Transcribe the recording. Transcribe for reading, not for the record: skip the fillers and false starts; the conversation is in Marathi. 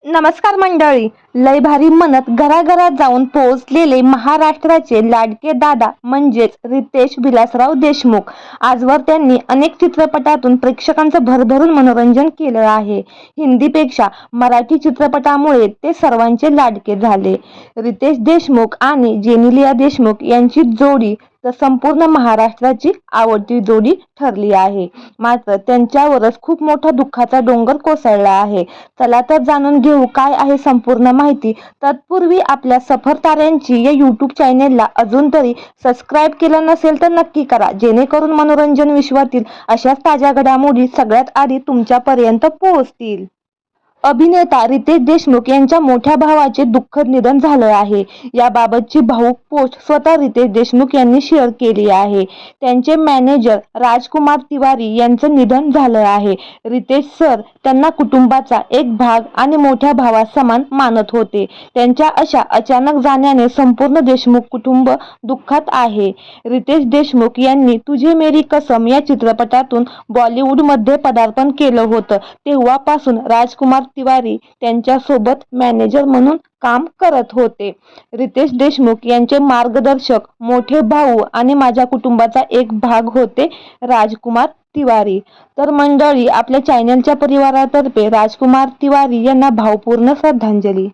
नमस्कार मंडळी. लय भारी म्हणत घराघरात जाऊन पोहोचलेले महाराष्ट्राचे लाडके दादा म्हणजेच रितेश विलासराव देशमुख. आजवर त्यांनी अनेक चित्रपटातून प्रेक्षकांचं भरभरून मनोरंजन केलं आहे. हिंदीपेक्षा मराठी चित्रपटामुळे ते सर्वांचे लाडके झाले. रितेश देशमुख आणि जेनेलिया देशमुख यांची जोडी तर संपूर्ण महाराष्ट्राची आवडती जोडी ठरली आहे. मात्र त्यांच्यावरच खूप मोठा दुःखाचा डोंगर कोसळला आहे. चला तर जाणून घेऊ काय आहे संपूर्ण माहिती. तत्पूर्वी आपल्या सफर ताऱ्यांची या यूट्यूब चॅनेलला अजून तरी सबस्क्राईब केलं नसेल तर नक्की करा, जेणेकरून मनोरंजन विश्वातील अशाच ताज्या घडामोडी सगळ्यात आधी तुमच्यापर्यंत पोहोचतील. अभिनेता रितेश देशमुख यांच्या मोठ्या भावाचे दुःखद निधन झालं आहे. याबाबतची भावूक पोस्ट स्वतः रितेश देशमुख यांनी शेअर केली आहे. त्यांचे मॅनेजर राजकुमार तिवारी यांचं निधन झालं आहे. रितेश सर त्यांना कुटुंबाचा एक भाग आणि मोठ्या भावासमान मानत होते. त्यांच्या अशा अचानक जाण्याने संपूर्ण देशमुख कुटुंब दुःखात आहे. रितेश देशमुख यांनी तुझे मेरी कसम या चित्रपटातून बॉलिवूडमध्ये पदार्पण केलं होतं. तेव्हापासून राजकुमार तिवारी त्यांच्यासोबत मॅनेजर म्हणून काम करत होते. रितेश देशमुख यांचे मार्गदर्शक, मोठे भाऊ आणि माझ्या कुटुंबाचा एक भाग होते राजकुमार तिवारी. तर मंडळी, आपल्या चॅनलच्या परिवारातर्फे राजकुमार तिवारी यांना भावपूर्ण श्रद्धांजली.